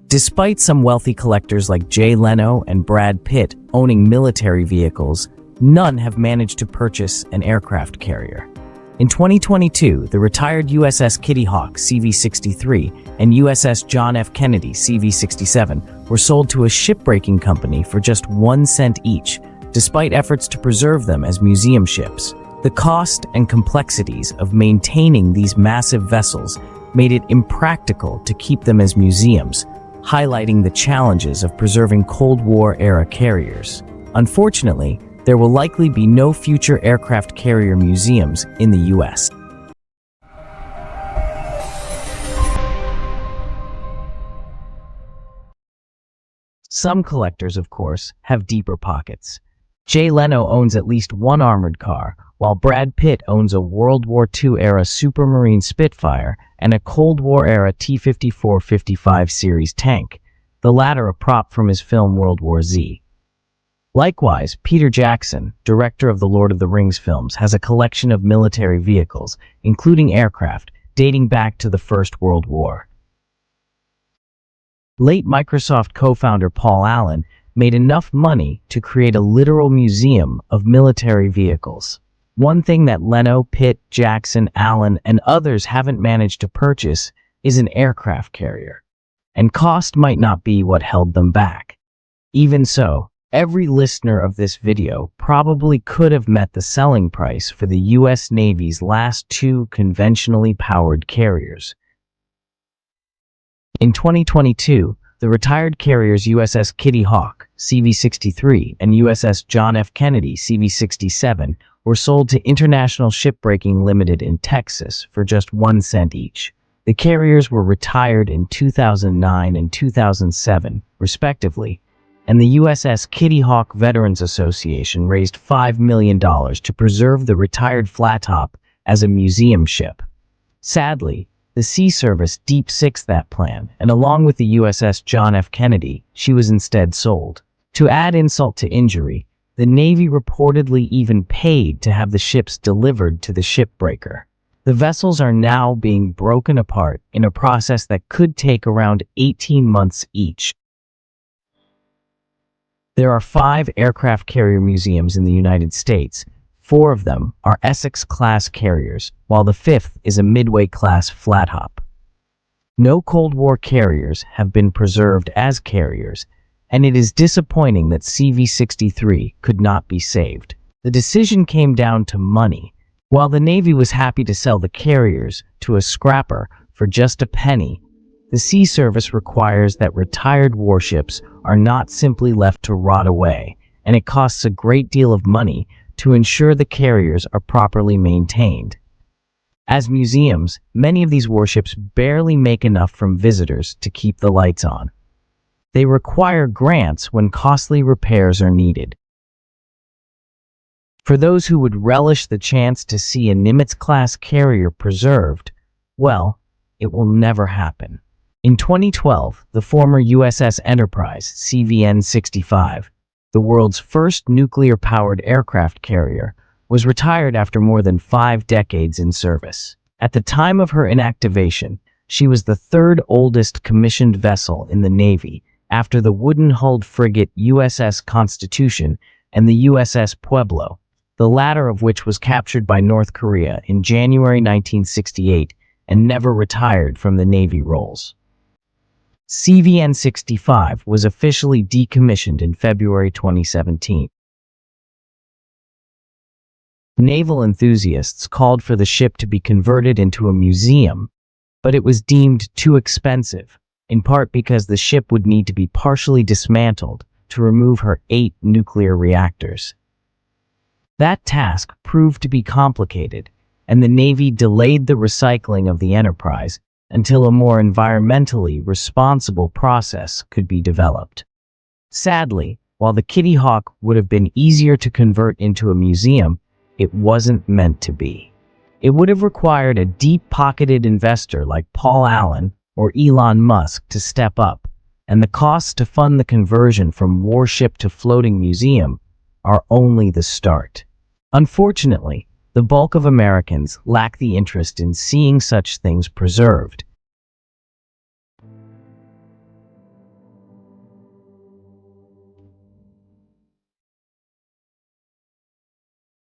Despite some wealthy collectors like Jay Leno and Brad Pitt owning military vehicles, none have managed to purchase an aircraft carrier. In 2022, the retired USS Kitty Hawk CV-63 and USS John F. Kennedy CV-67 were sold to a shipbreaking company for just 1 cent each, despite efforts to preserve them as museum ships. The cost and complexities of maintaining these massive vessels made it impractical to keep them as museums, highlighting the challenges of preserving Cold War-era carriers. Unfortunately, there will likely be no future aircraft carrier museums in the U.S. Some collectors, of course, have deeper pockets. Jay Leno owns at least one armored car, while Brad Pitt owns a World War II-era Supermarine Spitfire and a Cold War-era T-54-55 series tank, the latter a prop from his film World War Z. Likewise, Peter Jackson, director of the Lord of the Rings films, has a collection of military vehicles, including aircraft, dating back to the First World War. Late Microsoft co-founder Paul Allen made enough money to create a literal museum of military vehicles. One thing that Leno, Pitt, Jackson, Allen, and others haven't managed to purchase is an aircraft carrier. And cost might not be what held them back. Even so, every listener of this video probably could have met the selling price for the U.S. Navy's last 2 conventionally powered carriers. In 2022, the retired carriers USS Kitty Hawk, CV-63, and USS John F. Kennedy, CV-67, were sold to International Shipbreaking Limited in Texas for just 1 cent each. The carriers were retired in 2009 and 2007, respectively, and the USS Kitty Hawk Veterans Association raised $5 million to preserve the retired flattop as a museum ship. Sadly, the Sea Service deep-sixed that plan, and along with the USS John F. Kennedy, she was instead sold. To add insult to injury, the Navy reportedly even paid to have the ships delivered to the shipbreaker. The vessels are now being broken apart in a process that could take around 18 months each. There are 5 aircraft carrier museums in the United States. 4 of them are Essex-class carriers, while the 5th is a Midway-class flattop. No Cold War carriers have been preserved as carriers, and it is disappointing that CV-63 could not be saved. The decision came down to money. While the Navy was happy to sell the carriers to a scrapper for just a penny, the Sea Service requires that retired warships are not simply left to rot away, and it costs a great deal of money to ensure the carriers are properly maintained. As museums, many of these warships barely make enough from visitors to keep the lights on. They require grants when costly repairs are needed. For those who would relish the chance to see a Nimitz-class carrier preserved, well, it will never happen. In 2012, the former USS Enterprise, CVN-65, the world's first nuclear-powered aircraft carrier, was retired after more than 5 decades in service. At the time of her inactivation, she was the 3rd oldest commissioned vessel in the Navy, after the wooden-hulled frigate USS Constitution and the USS Pueblo, the latter of which was captured by North Korea in January 1968 and never retired from the Navy rolls. CVN-65 was officially decommissioned in February 2017. Naval enthusiasts called for the ship to be converted into a museum, but it was deemed too expensive, in part because the ship would need to be partially dismantled to remove her 8 nuclear reactors. That task proved to be complicated, and the Navy delayed the recycling of the Enterprise until a more environmentally responsible process could be developed. Sadly, while the Kitty Hawk would have been easier to convert into a museum, it wasn't meant to be. It would have required a deep-pocketed investor like Paul Allen or Elon Musk to step up, and the costs to fund the conversion from warship to floating museum are only the start. Unfortunately, the bulk of Americans lack the interest in seeing such things preserved,